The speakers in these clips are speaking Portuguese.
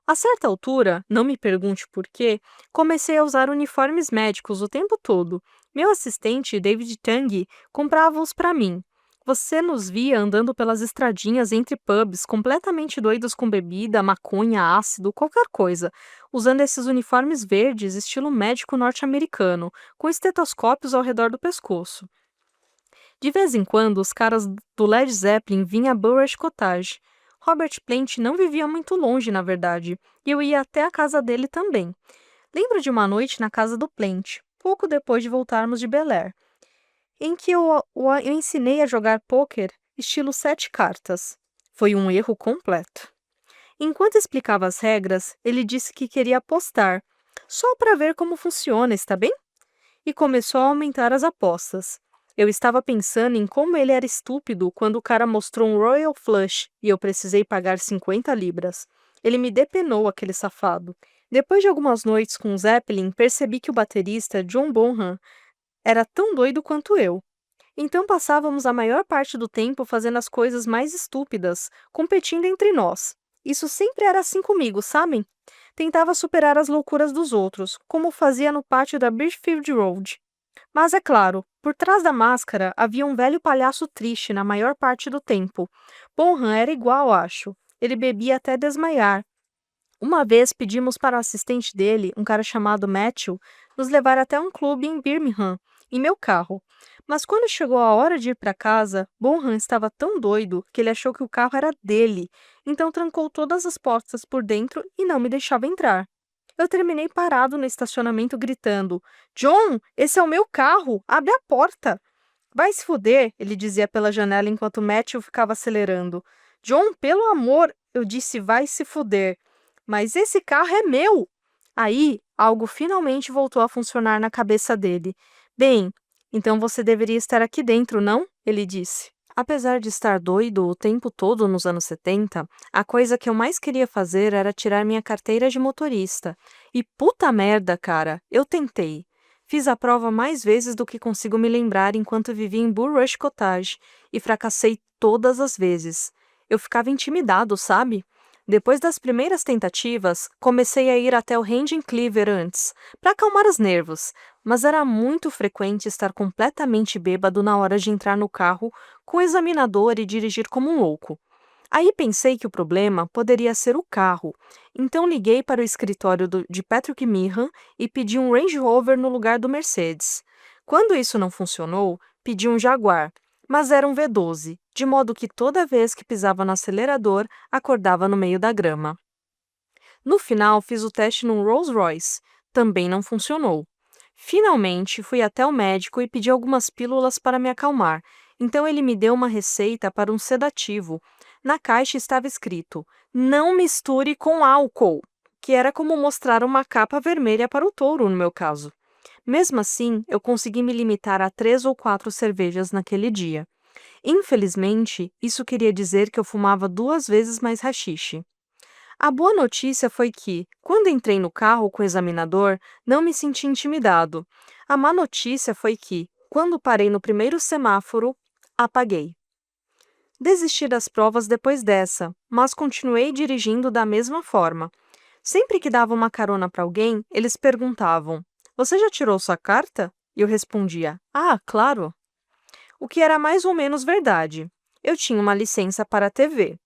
A certa altura, não me pergunte por quê, comecei a usar uniformes médicos o tempo todo. Meu assistente, David Tang, comprava-os para mim. Você nos via andando pelas estradinhas entre pubs, completamente doidos com bebida, maconha, ácido, qualquer coisa, usando esses uniformes verdes estilo médico norte-americano, com estetoscópios ao redor do pescoço. De vez em quando, os caras do Led Zeppelin vinham a Burridge Cottage. Robert Plant não vivia muito longe, na verdade, e eu ia até a casa dele também. Lembro de uma noite na casa do Plant, pouco depois de voltarmos de Bel Air, em que eu ensinei a jogar pôquer estilo sete cartas. Foi um erro completo. Enquanto explicava as regras, ele disse que queria apostar, só para ver como funciona, está bem? E começou a aumentar as apostas. Eu estava pensando em como ele era estúpido quando o cara mostrou um Royal Flush e eu precisei pagar 50 libras. Ele me depenou, aquele safado. Depois de algumas noites com Zeppelin, percebi que o baterista, John Bonham, era tão doido quanto eu. Então passávamos a maior parte do tempo fazendo as coisas mais estúpidas, competindo entre nós. Isso sempre era assim comigo, sabem? Tentava superar as loucuras dos outros, como fazia no pátio da Birchfield Road. Mas é claro, por trás da máscara havia um velho palhaço triste na maior parte do tempo. Bonham era igual, acho. Ele bebia até desmaiar. Uma vez pedimos para o assistente dele, um cara chamado Matthew, nos levar até um clube em Birmingham, em meu carro. Mas quando chegou a hora de ir para casa, Bonham estava tão doido que ele achou que o carro era dele, então trancou todas as portas por dentro e não me deixava entrar. Eu terminei parado no estacionamento gritando: John, esse é o meu carro! Abre a porta! Vai se fuder, ele dizia pela janela enquanto Matthew ficava acelerando. John, pelo amor, eu disse vai se fuder. Mas esse carro é meu! Aí, algo finalmente voltou a funcionar na cabeça dele. Bem, então você deveria estar aqui dentro, não? Ele disse. Apesar de estar doido o tempo todo nos anos 70, a coisa que eu mais queria fazer era tirar minha carteira de motorista. E puta merda, cara, eu tentei. Fiz a prova mais vezes do que consigo me lembrar enquanto vivi em Burrush Cottage e fracassei todas as vezes. Eu ficava intimidado, sabe? Depois das primeiras tentativas, comecei a ir até o Range Cleaver antes, para acalmar os nervos, mas era muito frequente estar completamente bêbado na hora de entrar no carro com o examinador e dirigir como um louco. Aí pensei que o problema poderia ser o carro, então liguei para o escritório de Patrick Meehan e pedi um Range Rover no lugar do Mercedes. Quando isso não funcionou, pedi um Jaguar, mas era um V12, de modo que toda vez que pisava no acelerador, acordava no meio da grama. No final, fiz o teste num Rolls Royce. Também não funcionou. Finalmente, fui até o médico e pedi algumas pílulas para me acalmar. Então ele me deu uma receita para um sedativo. Na caixa estava escrito: "Não misture com álcool", que era como mostrar uma capa vermelha para o touro, no meu caso. Mesmo assim, eu consegui me limitar a 3 ou 4 cervejas naquele dia. Infelizmente, isso queria dizer que eu fumava 2 vezes mais haxixe. A boa notícia foi que, quando entrei no carro com o examinador, não me senti intimidado. A má notícia foi que, quando parei no primeiro semáforo, apaguei. Desisti das provas depois dessa, mas continuei dirigindo da mesma forma. Sempre que dava uma carona para alguém, eles perguntavam: Você já tirou sua carta? E eu respondia: Ah, claro. O que era mais ou menos verdade. Eu tinha uma licença para a TV,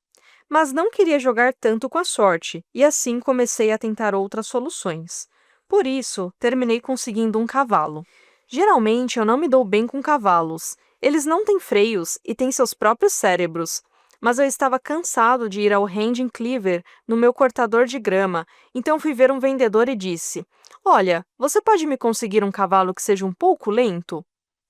mas não queria jogar tanto com a sorte, e assim comecei a tentar outras soluções. Por isso, terminei conseguindo um cavalo. Geralmente eu não me dou bem com cavalos. Eles não têm freios e têm seus próprios cérebros. Mas eu estava cansado de ir ao Hand Cleaver no meu cortador de grama, então fui ver um vendedor e disse: Olha, você pode me conseguir um cavalo que seja um pouco lento?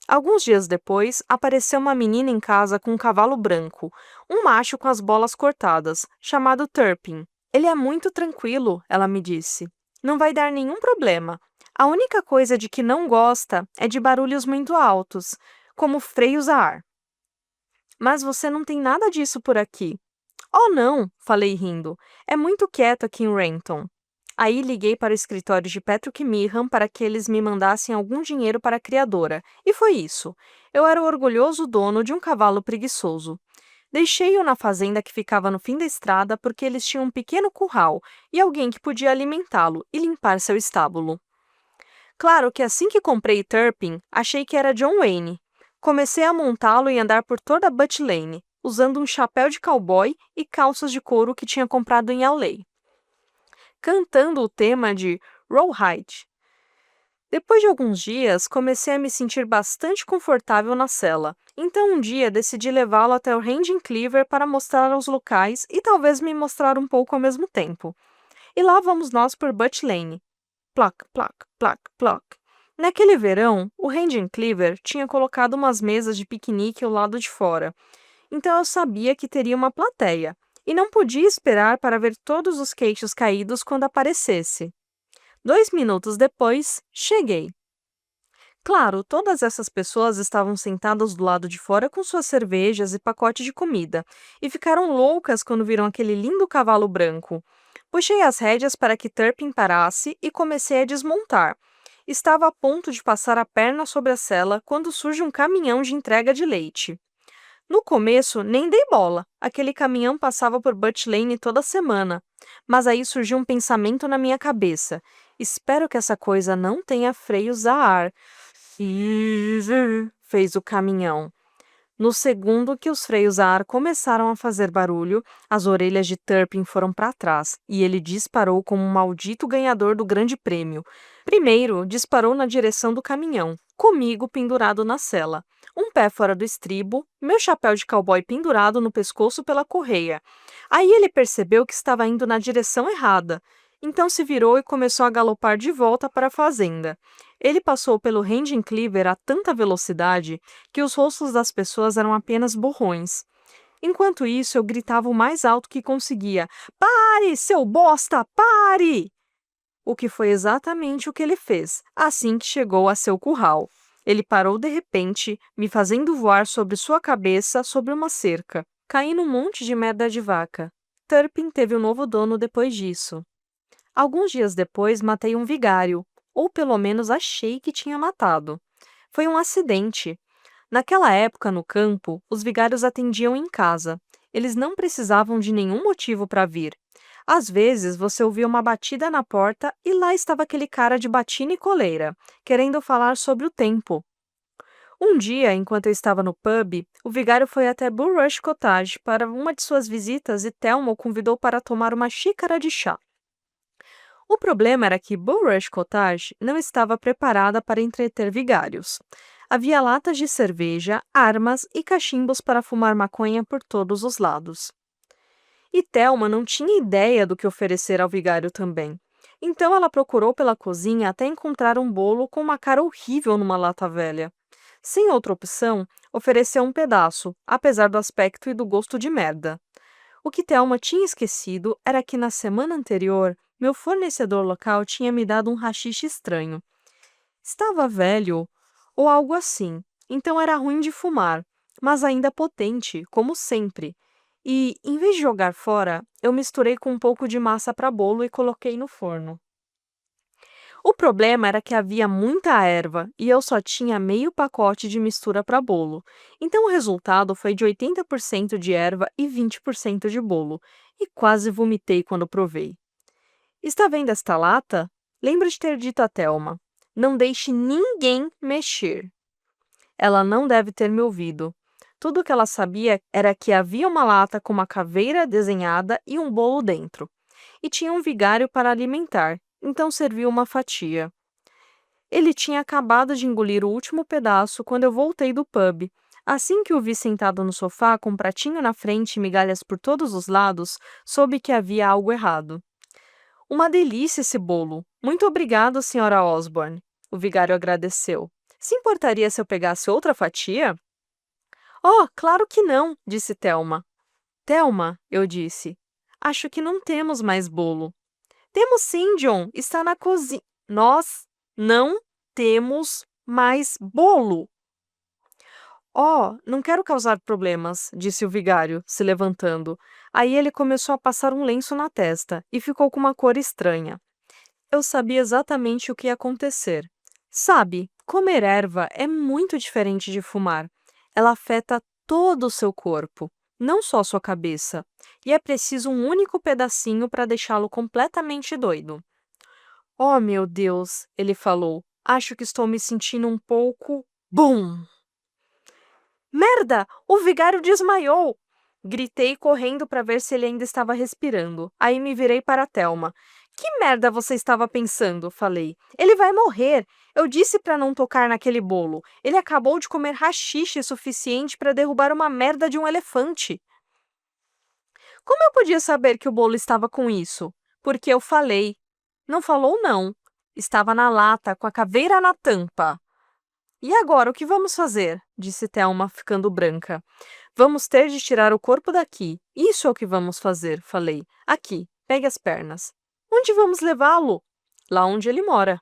Alguns dias depois, apareceu uma menina em casa com um cavalo branco, um macho com as bolas cortadas, chamado Turpin. Ele é muito tranquilo, ela me disse. Não vai dar nenhum problema. A única coisa de que não gosta é de barulhos muito altos, como freios a ar. Mas você não tem nada disso por aqui. Oh, não, falei rindo. É muito quieto aqui em Renton. Aí liguei para o escritório de Patrick Meehan para que eles me mandassem algum dinheiro para a criadora. E foi isso. Eu era o orgulhoso dono de um cavalo preguiçoso. Deixei-o na fazenda que ficava no fim da estrada porque eles tinham um pequeno curral e alguém que podia alimentá-lo e limpar seu estábulo. Claro que assim que comprei Turpin, achei que era John Wayne. Comecei a montá-lo e andar por toda Butt Lane, usando um chapéu de cowboy e calças de couro que tinha comprado em Awley, cantando o tema de Rawhide. Depois de alguns dias, comecei a me sentir bastante confortável na cela. Então um dia decidi levá-lo até o Rending Cleaver para mostrar aos locais e talvez me mostrar um pouco ao mesmo tempo. E lá vamos nós por Butt Lane. Ploc, ploc, ploc, ploc. Naquele verão, o Rending Cleaver tinha colocado umas mesas de piquenique ao lado de fora. Então eu sabia que teria uma plateia. E não podia esperar para ver todos os queixos caídos quando aparecesse. 2 minutos depois, cheguei. Claro, todas essas pessoas estavam sentadas do lado de fora com suas cervejas e pacote de comida, e ficaram loucas quando viram aquele lindo cavalo branco. Puxei as rédeas para que Turpin parasse e comecei a desmontar. Estava a ponto de passar a perna sobre a sela quando surge um caminhão de entrega de leite. No começo, nem dei bola. Aquele caminhão passava por Butt Lane toda semana. Mas aí surgiu um pensamento na minha cabeça. Espero que essa coisa não tenha freios a ar. Fez o caminhão. No segundo que os freios a ar começaram a fazer barulho, as orelhas de Turpin foram para trás e ele disparou como um maldito ganhador do grande prêmio. Primeiro, disparou na direção do caminhão, comigo pendurado na sela. Um pé fora do estribo, meu chapéu de cowboy pendurado no pescoço pela correia. Aí ele percebeu que estava indo na direção errada. Então se virou e começou a galopar de volta para a fazenda. Ele passou pelo Rending Cleaver a tanta velocidade que os rostos das pessoas eram apenas borrões. Enquanto isso, eu gritava o mais alto que conseguia: "Pare, seu bosta, pare!" O que foi exatamente o que ele fez, assim que chegou a seu curral. Ele parou de repente, me fazendo voar sobre sua cabeça sobre uma cerca. Caí num monte de merda de vaca. Turpin teve um novo dono depois disso. Alguns dias depois, matei um vigário, ou pelo menos achei que tinha matado. Foi um acidente. Naquela época, no campo, os vigários atendiam em casa. Eles não precisavam de nenhum motivo para vir. Às vezes, você ouvia uma batida na porta e lá estava aquele cara de batina e coleira, querendo falar sobre o tempo. Um dia, enquanto eu estava no pub, o vigário foi até Bulrush Cottage para uma de suas visitas e Thelma o convidou para tomar uma xícara de chá. O problema era que Bulrush Cottage não estava preparada para entreter vigários. Havia latas de cerveja, armas e cachimbos para fumar maconha por todos os lados. E Thelma não tinha ideia do que oferecer ao vigário também. Então ela procurou pela cozinha até encontrar um bolo com uma cara horrível numa lata velha. Sem outra opção, ofereceu um pedaço, apesar do aspecto e do gosto de merda. O que Thelma tinha esquecido era que na semana anterior, meu fornecedor local tinha me dado um haxixe estranho. Estava velho, ou algo assim, então era ruim de fumar, mas ainda potente, como sempre. E, em vez de jogar fora, eu misturei com um pouco de massa para bolo e coloquei no forno. O problema era que havia muita erva e eu só tinha meio pacote de mistura para bolo. Então o resultado foi de 80% de erva e 20% de bolo, e quase vomitei quando provei. Está vendo esta lata? Lembro de ter dito a Thelma: "Não deixe ninguém mexer." Ela não deve ter me ouvido. Tudo o que ela sabia era que havia uma lata com uma caveira desenhada e um bolo dentro. E tinha um vigário para alimentar, então serviu uma fatia. Ele tinha acabado de engolir o último pedaço quando eu voltei do pub. Assim que o vi sentado no sofá com um pratinho na frente e migalhas por todos os lados, soube que havia algo errado. "Uma delícia esse bolo. Muito obrigado, Sra. Osborne." O vigário agradeceu. "Se importaria se eu pegasse outra fatia?" "Oh, claro que não", disse Thelma. "Thelma", eu disse, "acho que não temos mais bolo." "Temos sim, John. Está na cozinha." "Nós não temos mais bolo." "Oh, não quero causar problemas", disse o vigário, se levantando. Aí ele começou a passar um lenço na testa e ficou com uma cor estranha. Eu sabia exatamente o que ia acontecer. Sabe, comer erva é muito diferente de fumar. Ela afeta todo o seu corpo. não só sua cabeça. E é preciso um único pedacinho para deixá-lo completamente doido. Oh, meu Deus, ele falou. Acho que estou me sentindo um pouco. Bum! Merda! O vigário desmaiou! Gritei correndo para ver se ele ainda estava respirando. Aí me virei para a Thelma. Que merda você estava pensando? Falei. Ele vai morrer. Eu disse para não tocar naquele bolo. Ele acabou de comer haxixe suficiente para derrubar uma merda de um elefante. Como eu podia saber que o bolo estava com isso? Porque eu falei. Não falou, não. Estava na lata, com a caveira na tampa. E agora, o que vamos fazer? Disse Thelma, ficando branca. Vamos ter de tirar o corpo daqui. Isso é o que vamos fazer, falei. Aqui, pegue as pernas. Onde vamos levá-lo? Lá onde ele mora.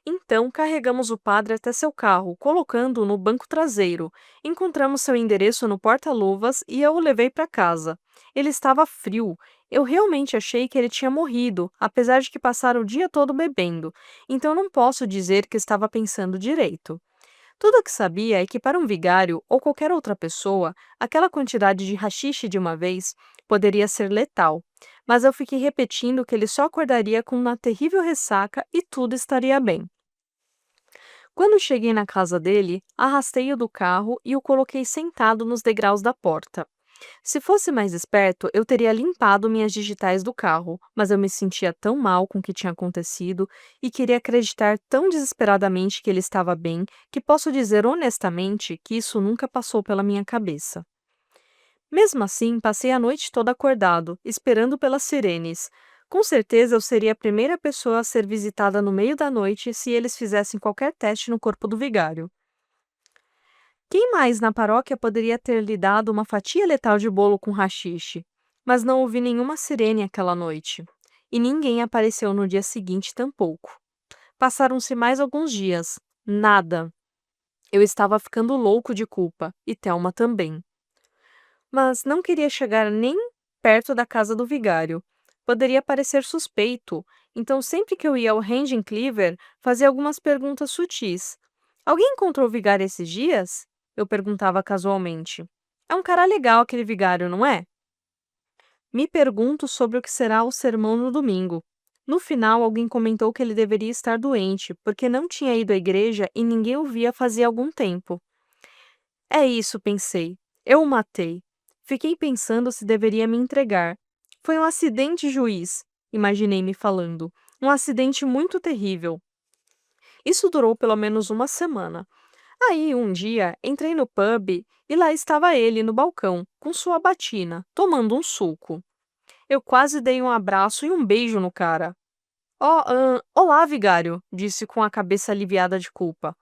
Então, carregamos o padre até seu carro, colocando-o no banco traseiro. Encontramos seu endereço no porta-luvas e eu o levei para casa. Ele estava frio. Eu realmente achei que ele tinha morrido, apesar de que passara o dia todo bebendo. Então não posso dizer que estava pensando direito. Tudo o que sabia é que para um vigário ou qualquer outra pessoa, aquela quantidade de haxixe de uma vez poderia ser letal. Mas eu fiquei repetindo que ele só acordaria com uma terrível ressaca e tudo estaria bem. Quando cheguei na casa dele, arrastei-o do carro e o coloquei sentado nos degraus da porta. Se fosse mais esperto, eu teria limpado minhas digitais do carro, mas eu me sentia tão mal com o que tinha acontecido e queria acreditar tão desesperadamente que ele estava bem, que posso dizer honestamente que isso nunca passou pela minha cabeça. Mesmo assim, passei a noite toda acordado, esperando pelas sirenes. Com certeza eu seria a primeira pessoa a ser visitada no meio da noite se eles fizessem qualquer teste no corpo do vigário. Quem mais na paróquia poderia ter lhe dado uma fatia letal de bolo com haxixe? Mas não ouvi nenhuma sirene aquela noite. E ninguém apareceu no dia seguinte tampouco. Passaram-se mais alguns dias. Nada. Eu estava ficando louco de culpa, e Thelma também. Mas não queria chegar nem perto da casa do vigário. Poderia parecer suspeito, então sempre que eu ia ao Rangen Cleaver, fazia algumas perguntas sutis. Alguém encontrou o vigário esses dias? Eu perguntava casualmente. É um cara legal aquele vigário, não é? Me pergunto sobre o que será o sermão no domingo. No final, alguém comentou que ele deveria estar doente, porque não tinha ido à igreja e ninguém o via fazia algum tempo. É isso, pensei. Eu o matei. Fiquei pensando se deveria me entregar. Foi um acidente, juiz, imaginei-me falando. Um acidente muito terrível. Isso durou pelo menos uma semana. Aí, um dia, entrei no pub e lá estava ele no balcão, com sua batina, tomando um suco. Eu quase dei um abraço e um beijo no cara. Olá, vigário, disse com a cabeça aliviada de culpa.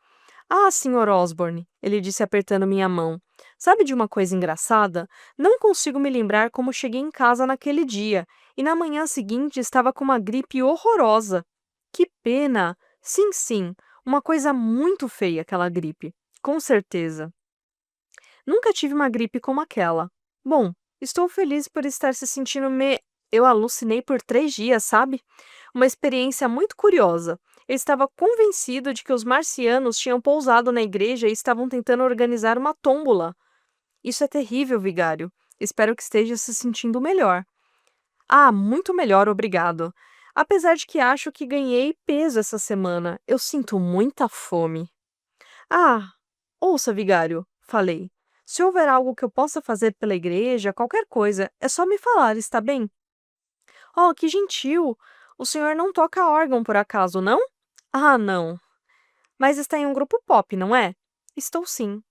Ah, Sr. Osborne, ele disse apertando minha mão. Sabe de uma coisa engraçada? Não consigo me lembrar como cheguei em casa naquele dia, e na manhã seguinte estava com uma gripe horrorosa. Que pena! Sim, sim, uma coisa muito feia aquela gripe. Com certeza. Nunca tive uma gripe como aquela. Bom, estou feliz por estar se sentindo me. Eu alucinei por 3 dias, sabe? Uma experiência muito curiosa. Eu estava convencido de que os marcianos tinham pousado na igreja e estavam tentando organizar uma tômbola. Isso é terrível, vigário. Espero que esteja se sentindo melhor. Ah, muito melhor, obrigado. Apesar de que acho que ganhei peso essa semana, eu sinto muita fome. Ah, ouça, vigário, falei. Se houver algo que eu possa fazer pela igreja, qualquer coisa, é só me falar, está bem? Oh, que gentil! O senhor não toca órgão por acaso, não? Ah, não. Mas está em um grupo pop, não é? Estou sim.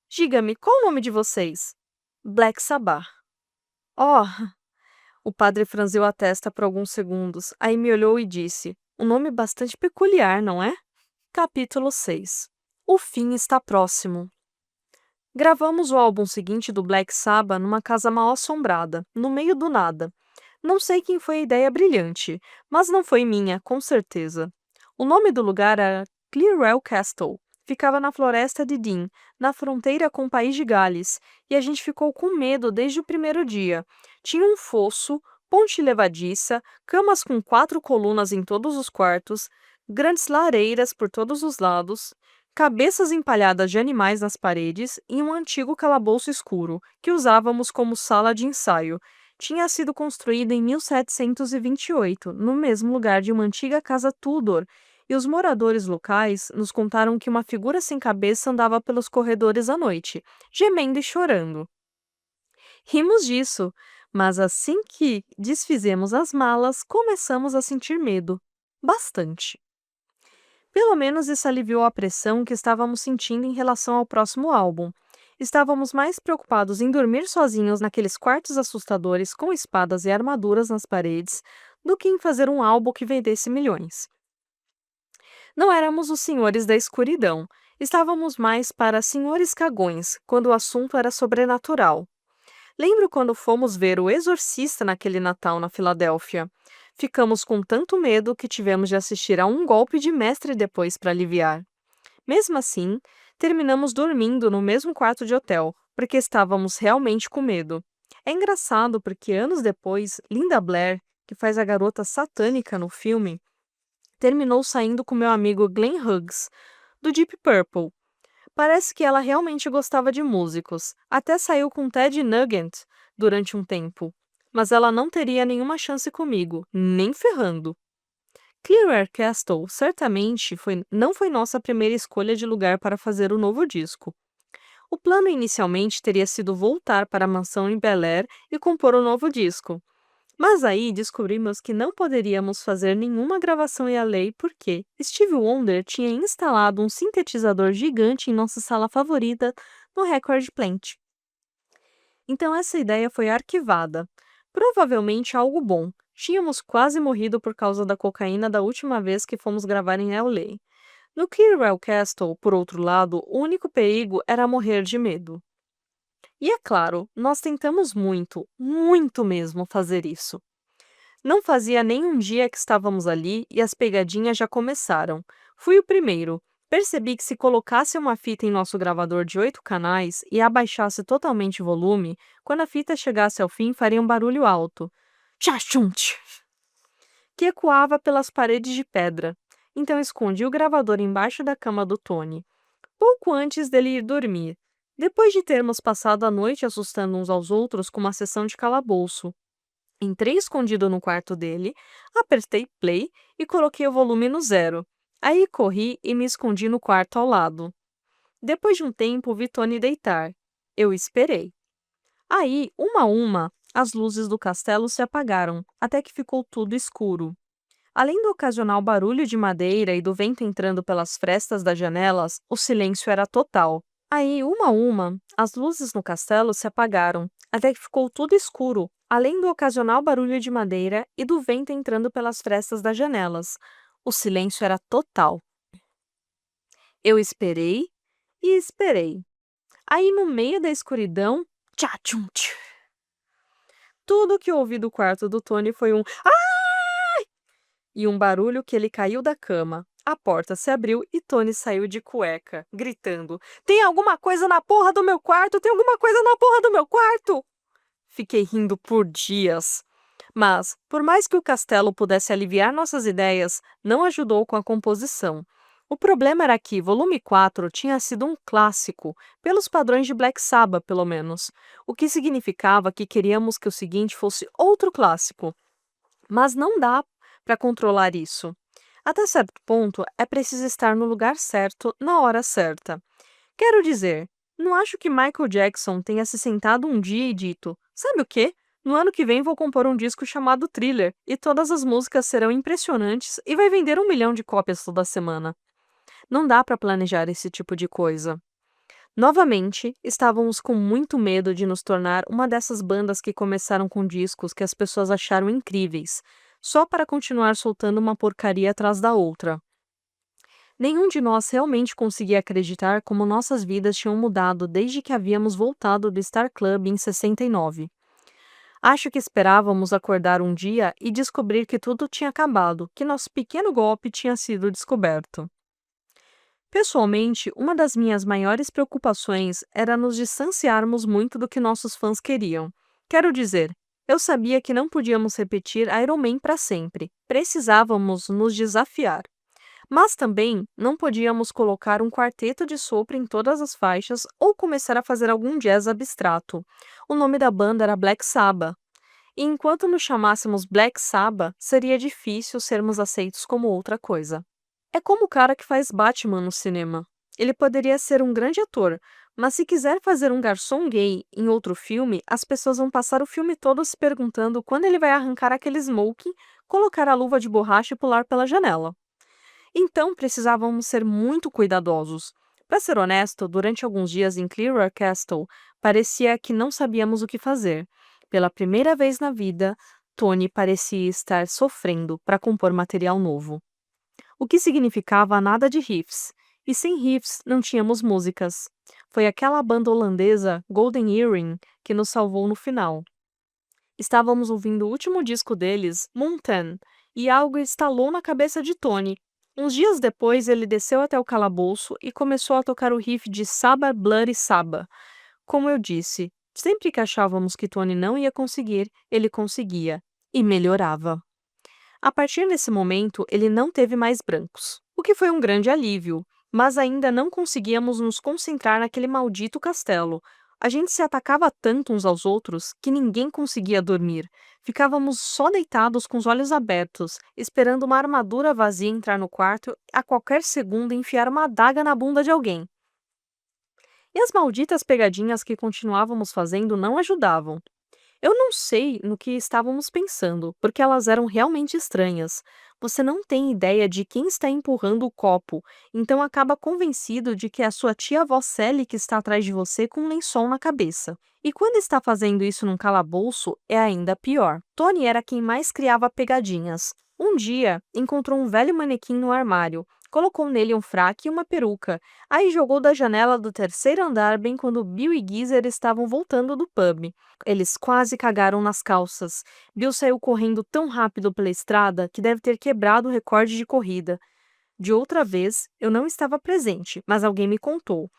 Diga-me, qual o nome de vocês? Black Sabbath. Oh, o padre franziu a testa por alguns segundos, aí me olhou e disse: um nome bastante peculiar, não é? Capítulo 6. O fim está próximo. Gravamos o álbum seguinte do Black Sabbath numa casa mal assombrada, no meio do nada. Não sei quem foi a ideia brilhante, mas não foi minha, com certeza. O nome do lugar era Clearwell Castle. Ficava na floresta de Dean, na fronteira com o país de Gales, e a gente ficou com medo desde o primeiro dia. Tinha um fosso, ponte levadiça, camas com 4 colunas em todos os quartos, grandes lareiras por todos os lados. cabeças empalhadas de animais nas paredes e um antigo calabouço escuro, que usávamos como sala de ensaio. Tinha sido construído em 1728, no mesmo lugar de uma antiga casa Tudor, e os moradores locais nos contaram que uma figura sem cabeça andava pelos corredores à noite, gemendo e chorando. Rimos disso, mas assim que desfizemos as malas, começamos a sentir medo. Bastante. Pelo menos isso aliviou a pressão que estávamos sentindo em relação ao próximo álbum. Estávamos mais preocupados em dormir sozinhos naqueles quartos assustadores com espadas e armaduras nas paredes do que em fazer um álbum que vendesse milhões. Não éramos os senhores da escuridão, estávamos mais para senhores cagões, quando o assunto era sobrenatural. Lembro quando fomos ver O Exorcista naquele Natal na Filadélfia. Ficamos com tanto medo que tivemos de assistir a um golpe de mestre depois para aliviar. Mesmo assim, terminamos dormindo no mesmo quarto de hotel, porque estávamos realmente com medo. É engraçado porque anos depois, Linda Blair, que faz a garota satânica no filme, terminou saindo com meu amigo Glenn Hughes, do Deep Purple. Parece que ela realmente gostava de músicos, até saiu com Ted Nugent durante um tempo. Mas ela não teria nenhuma chance comigo, nem ferrando. Clearwater Castle certamente não foi nossa primeira escolha de lugar para fazer o novo disco. O plano inicialmente teria sido voltar para a mansão em Bel Air e compor o novo disco. Mas aí descobrimos que não poderíamos fazer nenhuma gravação em LA porque Stevie Wonder tinha instalado um sintetizador gigante em nossa sala favorita no Record Plant. Então essa ideia foi arquivada. Provavelmente algo bom. Tínhamos quase morrido por causa da cocaína da última vez que fomos gravar em LA. No Clearwell Castle, por outro lado, o único perigo era morrer de medo. E é claro, nós tentamos muito, muito mesmo fazer isso. Não fazia nem um dia que estávamos ali e as pegadinhas já começaram. Fui o primeiro. Percebi que se colocasse uma fita em nosso gravador de 8 canais e abaixasse totalmente o volume, quando a fita chegasse ao fim faria um barulho alto. Tchachunt! Que ecoava pelas paredes de pedra. Então escondi o gravador embaixo da cama do Tony, pouco antes dele ir dormir. Depois de termos passado a noite assustando uns aos outros com uma sessão de calabouço. Entrei escondido no quarto dele, apertei play e coloquei o volume no 0. Aí corri e me escondi no quarto ao lado. Depois de um tempo, vi Tony deitar. Eu esperei. Aí, uma a uma, as luzes do castelo se apagaram, até que ficou tudo escuro. Além do ocasional barulho de madeira e do vento entrando pelas frestas das janelas, o silêncio era total. Aí, uma a uma, as luzes no castelo se apagaram, até que ficou tudo escuro, além do ocasional barulho de madeira e do vento entrando pelas frestas das janelas. O silêncio era total. Eu esperei e esperei. Aí, no meio da escuridão, tchá-tchum, tch. Tudo que eu ouvi do quarto do Tony foi um e um barulho que ele caiu da cama. A porta se abriu e Tony saiu de cueca, gritando: Tem alguma coisa na porra do meu quarto? Tem alguma coisa na porra do meu quarto? Fiquei rindo por dias. Mas, por mais que o castelo pudesse aliviar nossas ideias, não ajudou com a composição. O problema era que Volume 4 tinha sido um clássico, pelos padrões de Black Sabbath, pelo menos, o que significava que queríamos que o seguinte fosse outro clássico. Mas não dá para controlar isso. Até certo ponto, é preciso estar no lugar certo, na hora certa. Quero dizer, não acho que Michael Jackson tenha se sentado um dia e dito: Sabe o quê? No ano que vem vou compor um disco chamado Thriller, e todas as músicas serão impressionantes e vai vender 1 milhão de cópias toda semana. Não dá para planejar esse tipo de coisa. Novamente, estávamos com muito medo de nos tornar uma dessas bandas que começaram com discos que as pessoas acharam incríveis, só para continuar soltando uma porcaria atrás da outra. Nenhum de nós realmente conseguia acreditar como nossas vidas tinham mudado desde que havíamos voltado do Star Club em 69. Acho que esperávamos acordar um dia e descobrir que tudo tinha acabado, que nosso pequeno golpe tinha sido descoberto. Pessoalmente, uma das minhas maiores preocupações era nos distanciarmos muito do que nossos fãs queriam. Quero dizer, eu sabia que não podíamos repetir Iron Man para sempre. Precisávamos nos desafiar. Mas também não podíamos colocar um quarteto de sopro em todas as faixas ou começar a fazer algum jazz abstrato. O nome da banda era Black Sabbath. E enquanto nos chamássemos Black Sabbath, seria difícil sermos aceitos como outra coisa. É como o cara que faz Batman no cinema. Ele poderia ser um grande ator, mas se quiser fazer um garçom gay em outro filme, as pessoas vão passar o filme todo se perguntando quando ele vai arrancar aquele smoking, colocar a luva de borracha e pular pela janela. Então precisávamos ser muito cuidadosos. Para ser honesto, durante alguns dias em Clearwater Castle, parecia que não sabíamos o que fazer. Pela primeira vez na vida, Tony parecia estar sofrendo para compor material novo. O que significava nada de riffs. E sem riffs não tínhamos músicas. Foi aquela banda holandesa, Golden Earring, que nos salvou no final. Estávamos ouvindo o último disco deles, Mountain, e algo estalou na cabeça de Tony. Uns dias depois, ele desceu até o calabouço e começou a tocar o riff de Saba Bloody Saba. Como eu disse, sempre que achávamos que Tony não ia conseguir, ele conseguia. E melhorava. A partir desse momento, ele não teve mais brancos, o que foi um grande alívio, mas ainda não conseguíamos nos concentrar naquele maldito castelo. A gente se atacava tanto uns aos outros que ninguém conseguia dormir. Ficávamos só deitados com os olhos abertos, esperando uma armadura vazia entrar no quarto e a qualquer segundo enfiar uma adaga na bunda de alguém. E as malditas pegadinhas que continuávamos fazendo não ajudavam. Eu não sei no que estávamos pensando, porque elas eram realmente estranhas. Você não tem ideia de quem está empurrando o copo, então acaba convencido de que é a sua tia-avó Sally que está atrás de você com um lençol na cabeça. E quando está fazendo isso num calabouço, é ainda pior. Tony era quem mais criava pegadinhas. Um dia, encontrou um velho manequim no armário, colocou nele um fraque e uma peruca, aí jogou da janela do terceiro andar bem quando Bill e Geezer estavam voltando do pub. Eles quase cagaram nas calças. Bill saiu correndo tão rápido pela estrada que deve ter quebrado o recorde de corrida. De outra vez, eu não estava presente, mas alguém me contou.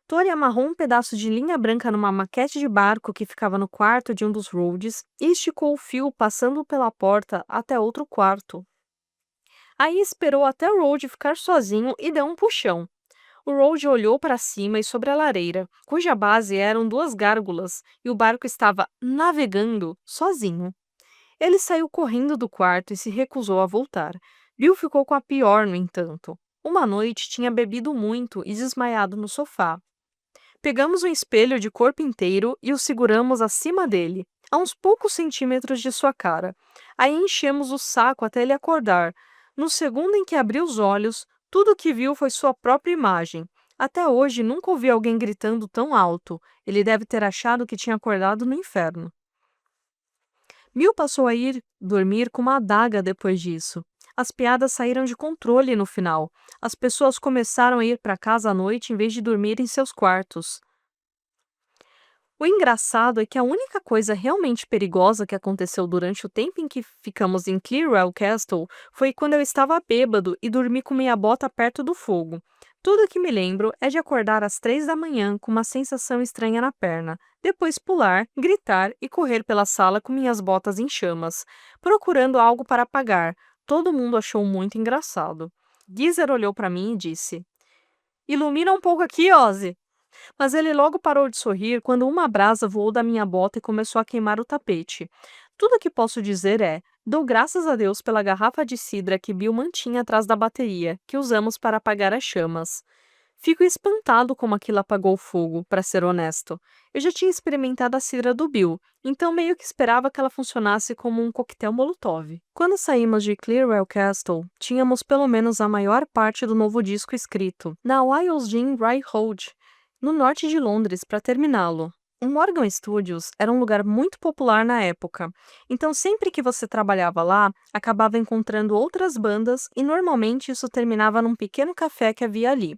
Tori amarrou um pedaço de linha branca numa maquete de barco que ficava no quarto de um dos Rhodes e esticou o fio passando pela porta até outro quarto. Aí esperou até o Rhodes ficar sozinho e deu um puxão. O Road olhou para cima e sobre a lareira, cuja base eram duas gárgulas, e o barco estava navegando sozinho. Ele saiu correndo do quarto e se recusou a voltar. Bill ficou com a pior, no entanto. Uma noite tinha bebido muito e desmaiado no sofá. Pegamos um espelho de corpo inteiro e o seguramos acima dele, a uns poucos centímetros de sua cara. Aí enchemos o saco até ele acordar. No segundo em que abriu os olhos, tudo o que viu foi sua própria imagem. Até hoje nunca ouvi alguém gritando tão alto. Ele deve ter achado que tinha acordado no inferno. Bill passou a ir dormir com uma adaga depois disso. As piadas saíram de controle no final. As pessoas começaram a ir para casa à noite em vez de dormir em seus quartos. O engraçado é que a única coisa realmente perigosa que aconteceu durante o tempo em que ficamos em Clearwell Castle foi quando eu estava bêbado e dormi com minha bota perto do fogo. Tudo que me lembro é de acordar às 3 da manhã com uma sensação estranha na perna, depois pular, gritar e correr pela sala com minhas botas em chamas, procurando algo para apagar. Todo mundo achou muito engraçado. Geezer olhou para mim e disse: "Ilumina um pouco aqui, Ozzy." Mas ele logo parou de sorrir quando uma brasa voou da minha bota e começou a queimar o tapete. Tudo o que posso dizer é: dou graças a Deus pela garrafa de cidra que Bill mantinha atrás da bateria, que usamos para apagar as chamas. Fico espantado como aquilo apagou o fogo, para ser honesto. Eu já tinha experimentado a cidra do Bill, então meio que esperava que ela funcionasse como um coquetel Molotov. Quando saímos de Clearwell Castle, tínhamos pelo menos a maior parte do novo disco escrito, na Wiles Jean Wright Road, no norte de Londres, para terminá-lo. O Morgan Studios era um lugar muito popular na época, então sempre que você trabalhava lá, acabava encontrando outras bandas e normalmente isso terminava num pequeno café que havia ali.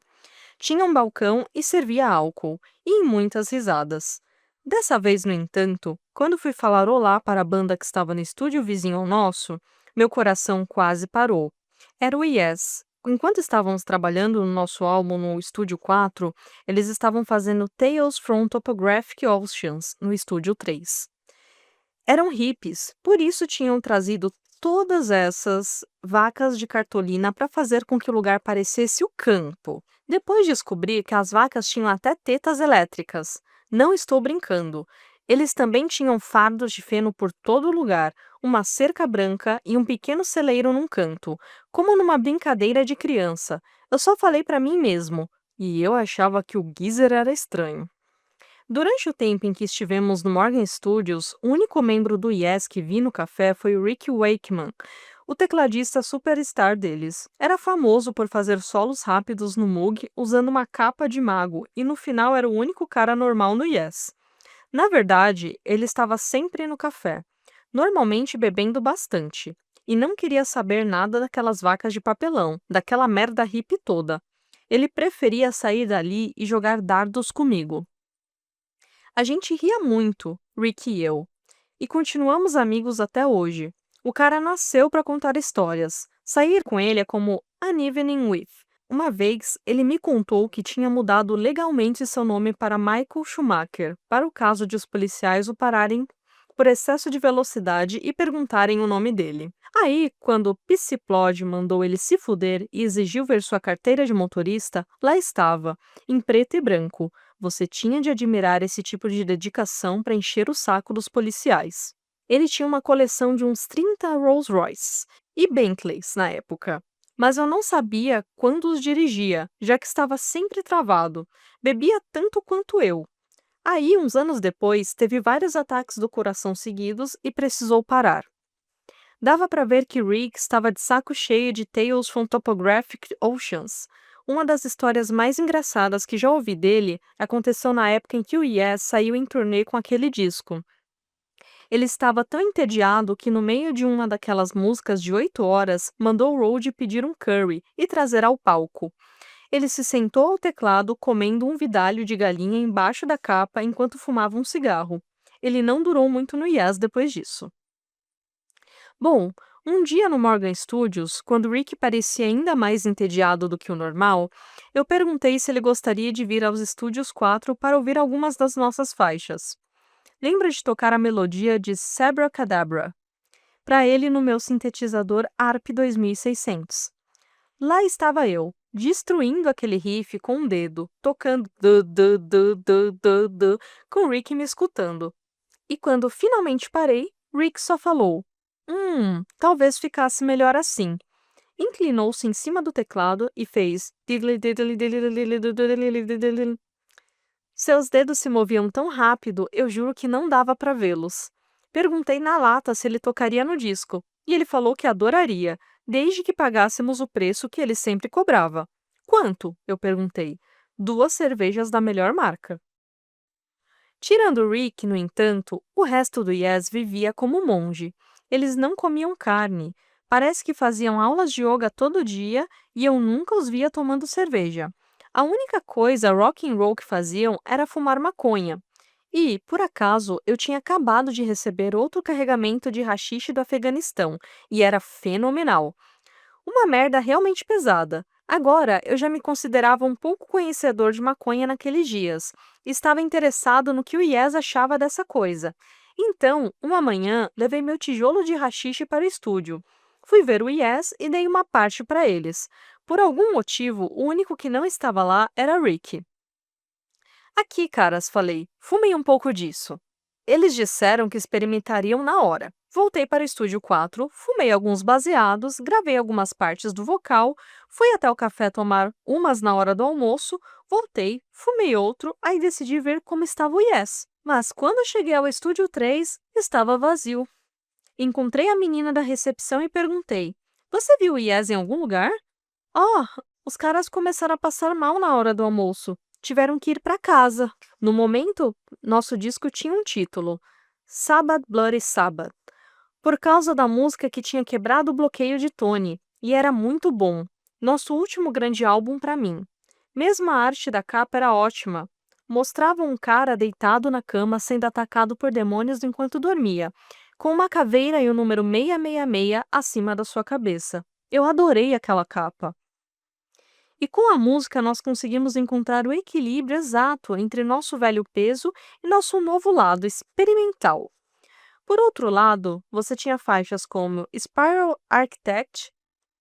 Tinha um balcão e servia álcool, e muitas risadas. Dessa vez, no entanto, quando fui falar olá para a banda que estava no estúdio vizinho ao nosso, meu coração quase parou. Era o Yes. Enquanto estávamos trabalhando no nosso álbum no Estúdio 4, eles estavam fazendo Tales from Topographic Oceans no Estúdio 3. Eram hippies, por isso tinham trazido todas essas vacas de cartolina para fazer com que o lugar parecesse o campo. Depois descobri que as vacas tinham até tetas elétricas. Não estou brincando. Eles também tinham fardos de feno por todo lugar, uma cerca branca e um pequeno celeiro num canto, como numa brincadeira de criança. Eu só falei para mim mesmo, e eu achava que o Geezer era estranho. Durante o tempo em que estivemos no Morgan Studios, o único membro do Yes que vi no café foi o Rick Wakeman, o tecladista superstar deles. Era famoso por fazer solos rápidos no Moog usando uma capa de mago e no final era o único cara normal no Yes. Na verdade, ele estava sempre no café, normalmente bebendo bastante, e não queria saber nada daquelas vacas de papelão, daquela merda hippie toda. Ele preferia sair dali e jogar dardos comigo. A gente ria muito, Rick e eu, e continuamos amigos até hoje. O cara nasceu para contar histórias. Sair com ele é como An Evening with. Uma vez, ele me contou que tinha mudado legalmente seu nome para Michael Schumacher, para o caso de os policiais o pararem por excesso de velocidade e perguntarem o nome dele. Aí, quando o Psiplod mandou ele se fuder e exigiu ver sua carteira de motorista, lá estava, em preto e branco. Você tinha de admirar esse tipo de dedicação para encher o saco dos policiais. Ele tinha uma coleção de uns 30 Rolls Royce e Bentleys na época. Mas eu não sabia quando os dirigia, já que estava sempre travado. Bebia tanto quanto eu. Aí, uns anos depois, teve vários ataques do coração seguidos e precisou parar. Dava para ver que Rick estava de saco cheio de Tales from Topographic Oceans. Uma das histórias mais engraçadas que já ouvi dele aconteceu na época em que o Yes saiu em turnê com aquele disco. Ele estava tão entediado que, no meio de uma daquelas músicas de 8 horas, mandou o Rode pedir um curry e trazer ao palco. Ele se sentou ao teclado comendo um vidalho de galinha embaixo da capa enquanto fumava um cigarro. Ele não durou muito no Yes depois disso. Bom, um dia no Morgan Studios, quando Rick parecia ainda mais entediado do que o normal, eu perguntei se ele gostaria de vir aos Estúdios 4 para ouvir algumas das nossas faixas. Lembra de tocar a melodia de Sabracadabra para ele no meu sintetizador ARP 2600. Lá estava eu, destruindo aquele riff com um dedo, tocando com Rick me escutando. E quando finalmente parei, Rick só falou: talvez ficasse melhor assim. Inclinou-se em cima do teclado e fez. Seus dedos se moviam tão rápido, eu juro que não dava para vê-los. Perguntei na lata se ele tocaria no disco, e ele falou que adoraria, desde que pagássemos o preço que ele sempre cobrava. Quanto? Eu perguntei. 2 cervejas da melhor marca. Tirando Rick, no entanto, o resto do Yes vivia como monge. Eles não comiam carne. Parece que faziam aulas de yoga todo dia e eu nunca os via tomando cerveja. A única coisa rock and roll que faziam era fumar maconha. E, por acaso, eu tinha acabado de receber outro carregamento de haxixe do Afeganistão, e era fenomenal. Uma merda realmente pesada. Agora, eu já me considerava um pouco conhecedor de maconha naqueles dias. Estava interessado no que o Yes achava dessa coisa. Então, uma manhã, levei meu tijolo de haxixe para o estúdio. Fui ver o Yes e dei uma parte para eles. Por algum motivo, o único que não estava lá era Rick. Aqui, caras, falei, fumem um pouco disso. Eles disseram que experimentariam na hora. Voltei para o estúdio 4, fumei alguns baseados, gravei algumas partes do vocal, fui até o café tomar umas na hora do almoço, voltei, fumei outro, aí decidi ver como estava o Yes. Mas quando cheguei ao estúdio 3, estava vazio. Encontrei a menina da recepção e perguntei: Você viu o Yes em algum lugar? Oh, os caras começaram a passar mal na hora do almoço. Tiveram que ir para casa. No momento, nosso disco tinha um título: Sabbath Bloody Sabbath, por causa da música que tinha quebrado o bloqueio de Tony, e era muito bom. Nosso último grande álbum para mim. Mesmo a arte da capa era ótima. Mostrava um cara deitado na cama sendo atacado por demônios enquanto dormia, com uma caveira e o número 666 acima da sua cabeça. Eu adorei aquela capa. E com a música nós conseguimos encontrar o equilíbrio exato entre nosso velho peso e nosso novo lado experimental. Por outro lado, você tinha faixas como Spiral Architect,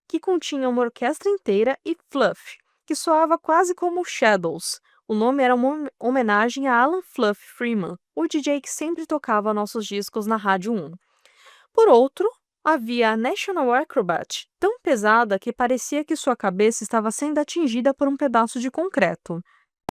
que continha uma orquestra inteira, e Fluff, que soava quase como Shadows. O nome era uma homenagem a Alan Fluff Freeman, o DJ que sempre tocava nossos discos na Rádio 1. Por outro, havia a National Acrobat, tão pesada que parecia que sua cabeça estava sendo atingida por um pedaço de concreto.